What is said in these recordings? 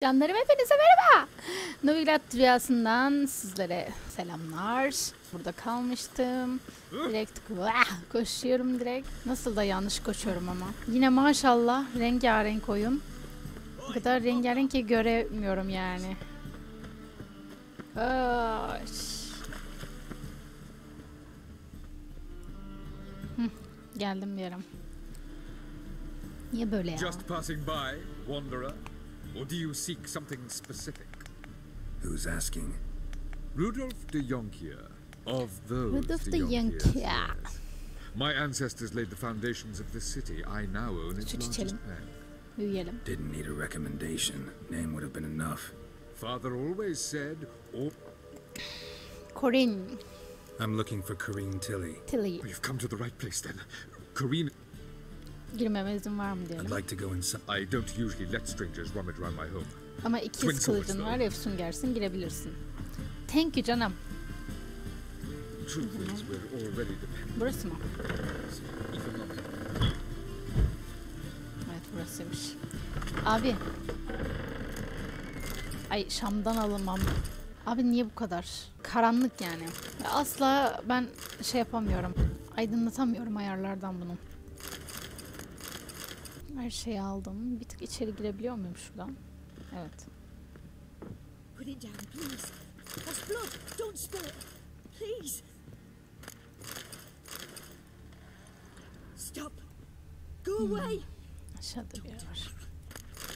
Canlarım hepinize merhaba. Novigrad rüyasından sizlere selamlar. Burada kalmıştım. Direkt koşuyorum direkt. Nasıl da yanlış koşuyorum ama. Yine maşallah rengarenk oyun. O kadar rengarenk ki göremiyorum yani. Geldim bir yerim. Niye böyle ya? Just passing by, wanderer, or do you seek something specific? Who's asking? Rudolf de Jonkier, of those Rudolf de de Jonkiers, Jonkier. yes. My ancestors laid the foundations of this city. I now own its Süt largest içelim. bank. Büyüyelim. Didn't need a recommendation. Name would have been enough. Father always said, "Oh, Corinne. I'm looking for Corinne Tilly. Tilly. you've come to the right place then. Corinne, Girmeme izin var mı diyelim. I'd like to go inside. I don't usually let strangers rummage around my home. Ama ikiz Twin kılıcın swords, var, efsungersin, girebilirsin. Thank you canım. Truth is, we're already dependent. Burası mı? Even longer. Evet burasıymış. Abi. Ay Şam'dan alınmam. Abi niye bu kadar? Karanlık yani. Asla ben şey yapamıyorum. Aydınlatamıyorum ayarlardan bunu. Her şeyi aldım. Bir tık içeri girebiliyor muyum şuradan? Evet. Put it down, please. That's blood. Don't spill it. Please. Stop. Go away. Aşağıda bir yer var.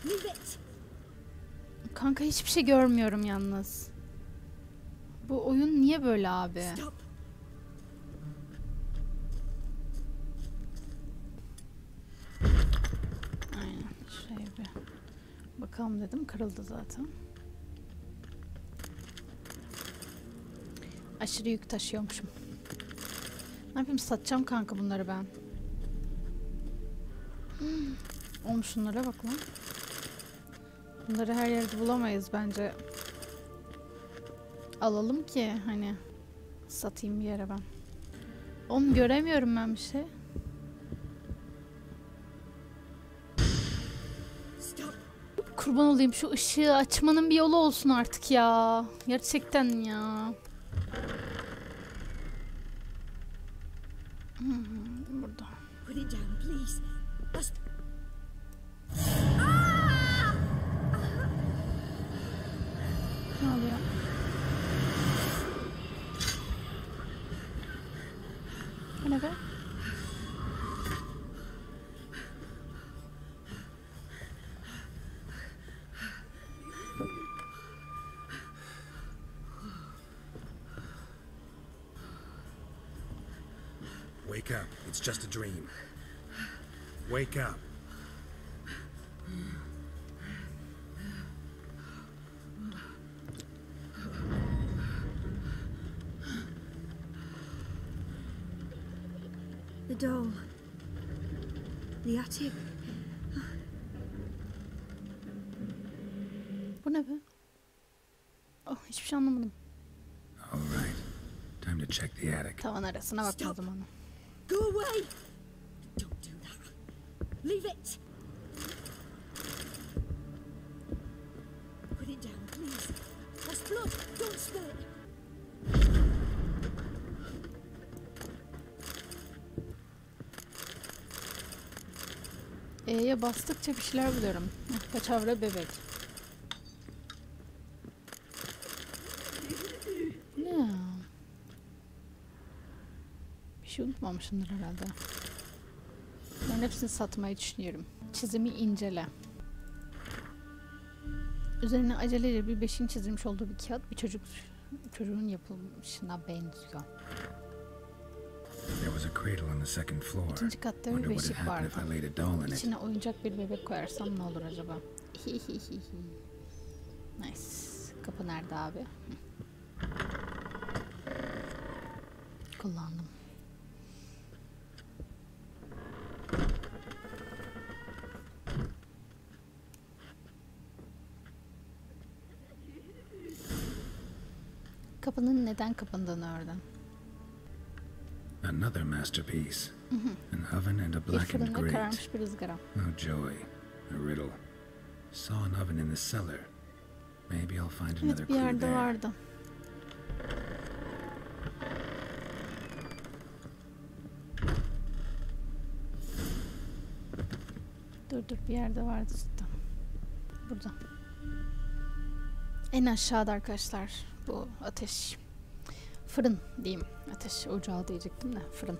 Leave it. Kanka hiçbir şey görmüyorum yalnız. Bu oyun niye böyle abi? Stop. Aynen. Şuraya bir bakalım dedim. Kırıldı zaten. Aşırı yük taşıyormuşum. Ne yapayım? Satacağım kanka bunları ben. Oğlum şunlara bak lan. Bunları her yerde bulamayız bence. Alalım ki hani satayım bir yere ben. Oğlum göremiyorum ben bir şey. Stop. Kurban olayım şu ışığı açmanın bir yolu olsun artık ya. Gerçekten ya. Burada. Put it down, please. That's... Ne oluyor? Bu ne be? Wake up. It's just a dream. Wake up. The doll. The attic. Bu ne be? Oh hiçbir şey anlamadım. All right. Time to check the attic. Tavan arasına bakmadım onu. Go away. Don't do that. Leave it. Put it down, please. That's blood. Don't spill it. E'ye bastıkça bir şeyler buluyorum. Paçavra bebek. Ne? Bir şey unutmamışımdır herhalde. Ben hepsini satmayı düşünüyorum. Çizimi incele. Üzerine aceleyle bir beşin çizilmiş olduğu bir kağıt bir çocuğun yapılmışına benziyor. There was a cradle on the second floor. İkinci katta bir Wonder what beşik had happened vardı. if I laid a doll in it. İçine oyuncak bir bebek koyarsam ne olur acaba? Nice. Kapı nerede abi? Kullandım. Kapının neden kapandığını öğren. Another masterpiece. An oven and a Bir blackened fırında grate. kararmış bir ızgara. Oh joy. A riddle. Saw an oven in the cellar. Maybe I'll find another Evet bir clue yerde there. vardı. Dur bir yerde vardı cidden. Burada. En aşağıda arkadaşlar bu ateş. Fırın diyeyim. Ateş ocağı diyecektim de fırın.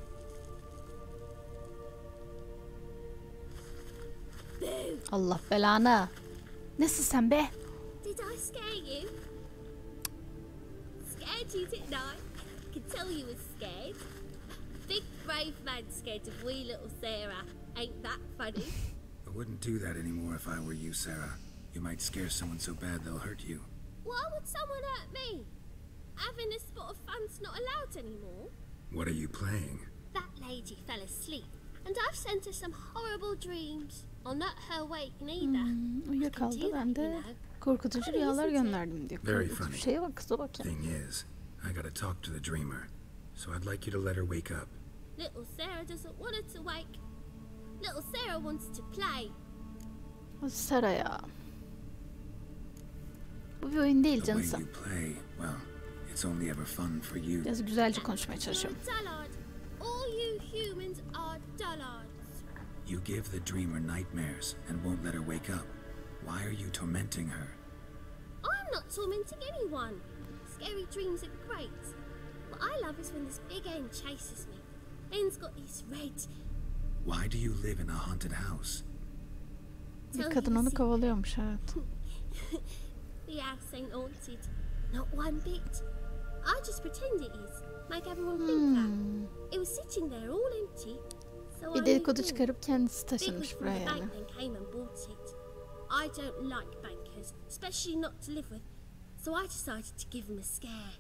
Allah belanı. Nesin sen be? Did I scare you? Scared you, didn't I? Could tell you was scared. Big brave man scared of wee little Sarah. Ain't that funny? I wouldn't do that anymore if I were you, Sarah. You might scare someone so bad they'll hurt you. Why would someone hurt me? Having a spot of fun's not allowed anymore. What are you playing? That lady fell asleep, and I've sent her some horrible dreams. I'll not her wake neither. Uyuyakaldı ben de korkutucu rüyalar gönderdim diyor. Very Korkutucu funny. şeye bak kıza bak ya. Thing is, I gotta talk to the dreamer, so I'd like you to let her wake up. Little Sarah doesn't want her to wake. Little Sarah wants to play. O Sara ya. Bu bir oyun değil The way canısı. you play, well, it's only ever fun for you. Biraz güzelce konuşmaya You're çalışıyorum. a dullard. All you humans are dullards. You give the dreamer nightmares and won't let her wake up. Why are you tormenting her? I'm not tormenting anyone. Scary dreams are great. What I love is when this big end chases me. End's got these red. Why do you live in a haunted house? Bir kadın onu kovalıyormuş evet. The house ain't haunted. Not one bit. I just pretend it is. Make everyone think that. It was sitting there all empty. So Bir I dedikodu moved in. çıkarıp kendisi Big taşınmış was from buraya the yani. bank then came and bought it. I don't like bankers, especially not to live with. So I decided to give him a scare.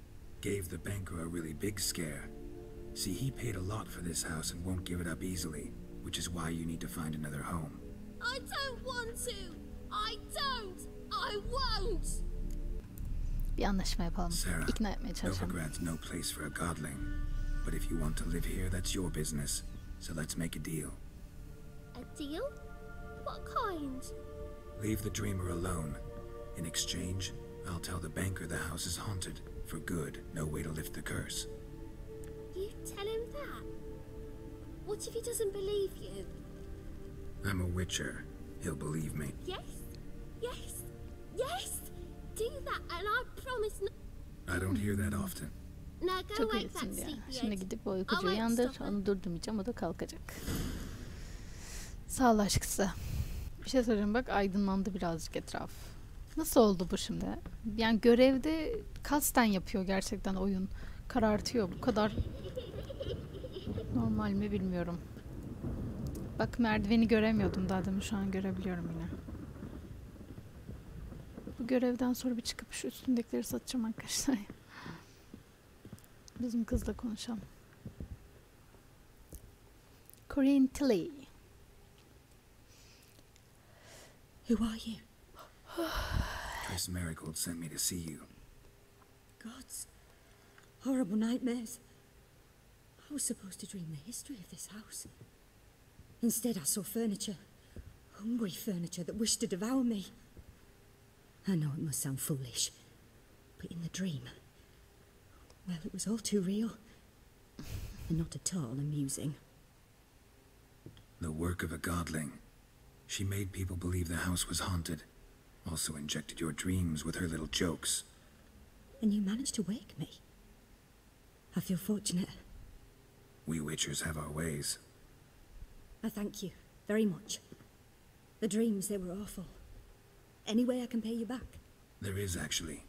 Gave the banker a really big scare. See, he paid a lot for this house and won't give it up easily, which is why you need to find another home. I don't want to. I don't. I won't. Bir anlaşma yapalım. Sarah, İkna etmeye çalışalım. Novigrad's no place for a godling. But if you want to live here, that's your business. So let's make a deal. A deal? What kind? Leave the dreamer alone. In exchange, I'll tell the banker the house is haunted. For good, no way to lift the curse. You tell him that? What if he doesn't believe you? I'm a witcher. He'll believe me. Yes? Yes? Yes? Do that and I promise not. I don't hear that often. Now go Çok wake that iyisin ya. sleepyhead. Şimdi gidip o uykucuyu won't yandır. stop her. Onu durdurmayacağım. O da kalkacak. Sağ ol aşkısı. Bir şey söyleyeyim bak aydınlandı birazcık etraf. Nasıl oldu bu şimdi? Yani görevde kasten yapıyor gerçekten oyun. Karartıyor. Bu kadar normal mi bilmiyorum. Bak merdiveni göremiyordum daha demin. Şu an görebiliyorum yine. Bu görevden sonra bir çıkıp şu üstündekileri satacağım arkadaşlar. Bizim kızla konuşalım. Corinne Tilly. Who are you? Miss Marigold sent me to see you. Gods. Horrible nightmares. I was supposed to dream the history of this house. Instead, I saw furniture. Hungry furniture that wished to devour me. I know it must sound foolish, but in the dream, well, it was all too real. And not at all amusing. The work of a godling. She made people believe the house was haunted. Also injected your dreams with her little jokes. And you managed to wake me. I feel fortunate. We witchers have our ways. I thank you very much. The dreams, they were awful. Any way I can pay you back? There is, actually.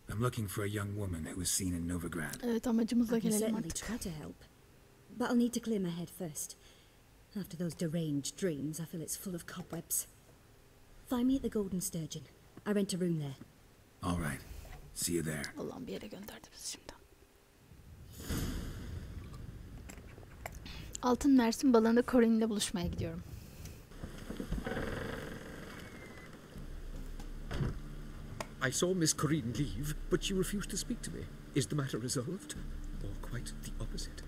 I'm looking for a young woman who was seen in Novigrad. Evet amacımıza I can gelelim certainly artık. try to help. But I'll need to clear my head first. After those deranged dreams, I feel it's full of cobwebs. Find me at the Golden Sturgeon. I rent a room there. All right. See you there. Allah'ım bir yere gönderdi bizi şimdi. Altın Mersin balığında Corinne'le buluşmaya gidiyorum. I saw Miss Corinne leave, but she refused to speak to me. Is the matter resolved? Or quite the opposite?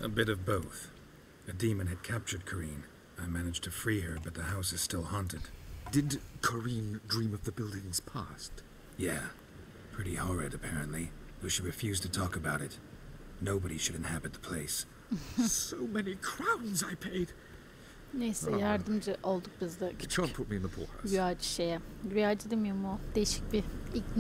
A bit of both. A demon had captured Corinne. I managed to free her, but the house is still haunted. Did Corinne dream of the building's past? Yeah. Pretty horrid, apparently. Though she refused to talk about it. Nobody should inhabit the place. So many crowns I paid. Neyse yardımcı olduk biz de You küçük can't put me in the poorhouse. rüyacı şeye. Rüyacı demiyorum o. Değişik bir inik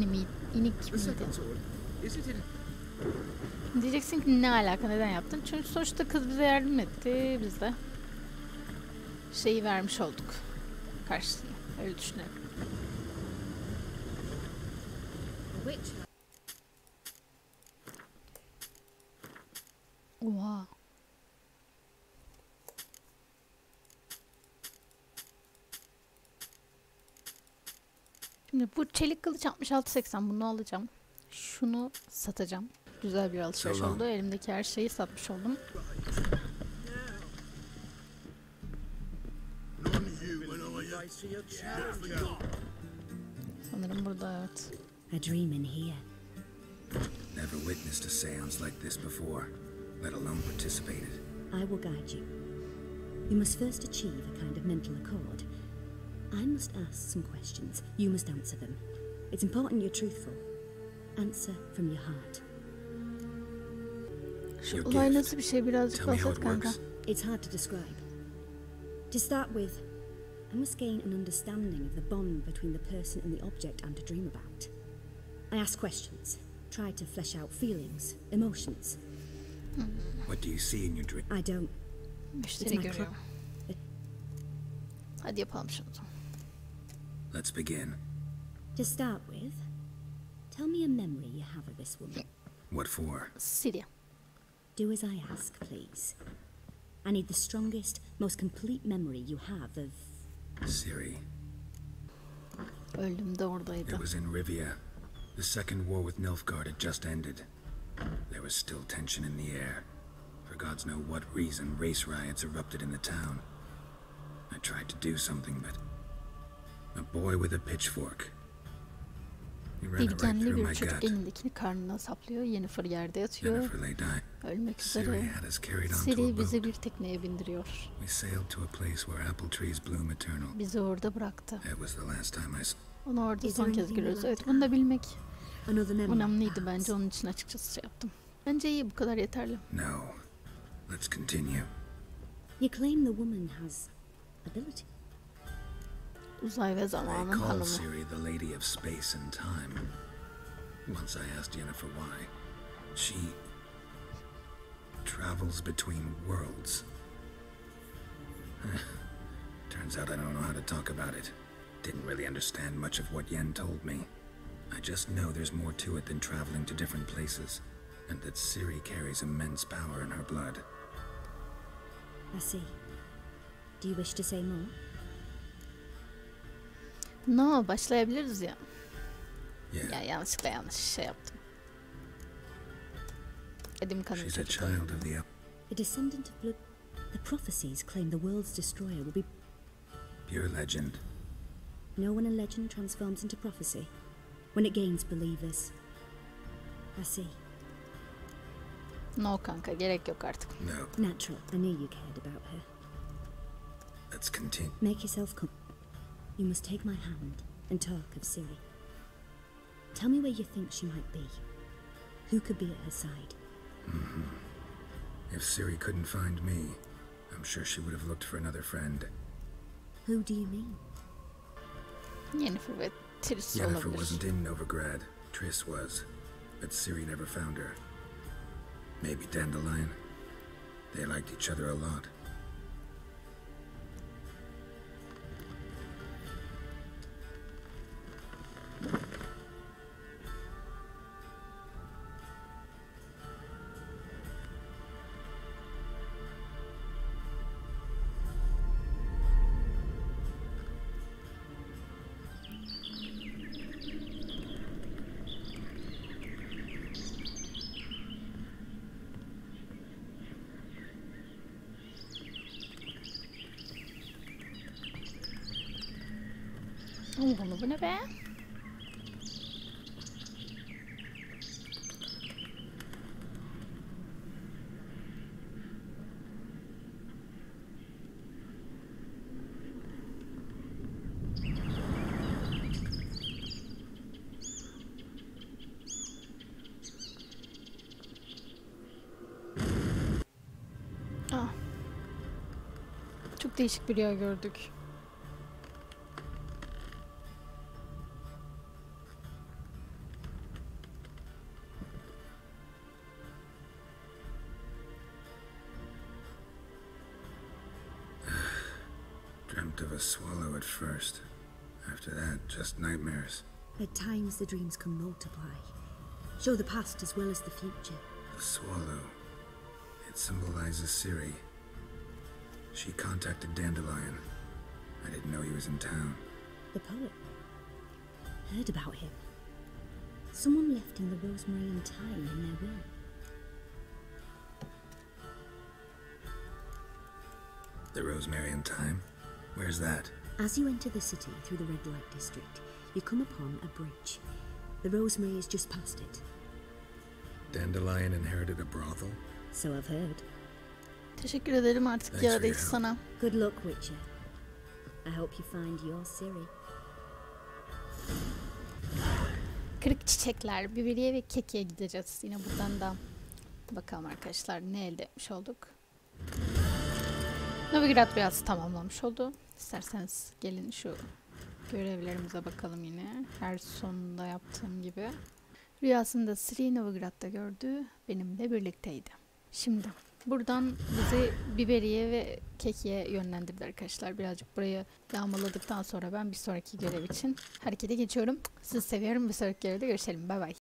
The miydi? second sword, is it in... Diyeceksin ki ne alaka, neden yaptın? Çünkü sonuçta kız bize yardım etti. Biz de şeyi vermiş olduk. Karşılığını. Öyle düşünelim. Which Oha. Şimdi bu çelik kılıç 66.80, bunu alacağım. Şunu satacağım. Güzel bir alışveriş Tamam. oldu. Elimdeki her şeyi satmış oldum. Sanırım burada evet. A dream in here. Never witnessed a seance like this before, let alone participated. I will guide you. You must first achieve a kind of mental accord. I must ask some questions. You must answer them. It's important you're truthful. Answer from your heart. Şu Your olay gift. nasıl bir şey, birazcık Tell me how bahset it kanka. works. It's hard to describe. To start with, I must gain an understanding of the bond between the person and the object I'm to dream about. I ask questions, try to flesh out feelings, emotions. What do you see in your dream? I don't. Müşteri It's my görüyor. Hadi yapalım şunu. Let's begin. To start with, tell me a memory you have of this woman. What for? Ciri'ye. Do as I ask, please. I need the strongest, most complete memory you have of... Ciri. Öldüm de oradaydı. It was in Rivia. The second war with Nilfgaard had just ended. There was still tension in the air. For gods know what reason, race riots erupted in the town. I tried to do something, but... A boy with a pitchfork. He ran it right Dikenli through bir my çocuk gut. elindekini karnına saplıyor. Yennefer yerde yatıyor. Jennifer lay dying. Ölmek Ciri üzere. had us carried onto Ciri a bizi boat. bir tekneye bindiriyor. We sailed to a place where apple trees bloom eternal. Bizi orada bıraktı. That was the last time I saw. Onu orada Is son there kez anything görüyoruz. you Evet, like bunu da bilmek Another memory, önemliydi perhaps? bence. Onun için açıkçası şey yaptım. Bence iyi, bu kadar yeterli. No. Let's continue. You claim the woman has ability. Uzay ve They zamanın call hanımı. Ciri the Lady of Space and Time. Once I asked Yennefer why. She travels between worlds. Turns out I don't know how to talk about it. Didn't really understand much of what Yen told me. I just know there's more to it than traveling to different places, and that Ciri carries immense power in her blood. I see. Do you wish to say more? No, başlayabiliriz ya. Yeah, Ya yanlışlıkla yanlış şey yaptım. Edim kanı she's a çocuk. child of the... A descendant of blood. The prophecies claim the world's destroyer will be... Pure legend. Know when a legend transforms into prophecy? When it gains believers. I see. No kanka, gerek yok artık. No. Natural. I knew you cared about her. Let's continue. Make yourself You must take my hand and talk of Ciri. Tell me where you think she might be. Who could be at her side? If Ciri couldn't find me, I'm sure she would have looked for another friend. Who do you mean? Yennefer ve Triss Yennefer olabilir. wasn't in Novigrad. Triss was. But Ciri never found her. Maybe Dandelion. They liked each other a lot. Oğlum bu ne be? Çok değişik bir rüya gördük. Dreamt of a swallow at first. After that, just nightmares. At times the dreams can multiply, show the past as well as the future. The swallow. It symbolizes Ciri. She contacted Dandelion. I didn't know he was in town. The poet. Heard about him. Someone left him the rosemary and thyme in their will. The Rosemary and Thyme? Where's that? As you enter the city through the red light district, you come upon a bridge. The rosemary is just past it. Dandelion inherited a brothel? So I've heard. Teşekkür ederim artık Thanks ya for reis your help. sana. Good luck, Witcher. I hope you find your Ciri. Kırık çiçekler, biberiye ve kekiğe gideceğiz. Yine buradan da bakalım arkadaşlar ne elde etmiş olduk. Novigrad rüyası tamamlamış oldu. İsterseniz gelin şu görevlerimize bakalım yine. Her sonunda yaptığım gibi. Rüyasında Ciri'yi Novigrad'da gördü. Benimle birlikteydi. Şimdi buradan bizi biberiye ve kekiğe yönlendirdi arkadaşlar. Birazcık burayı yağmaladıktan sonra ben bir sonraki görev için harekete geçiyorum. Sizi seviyorum. Bir sonraki görevde görüşelim. Bay bay.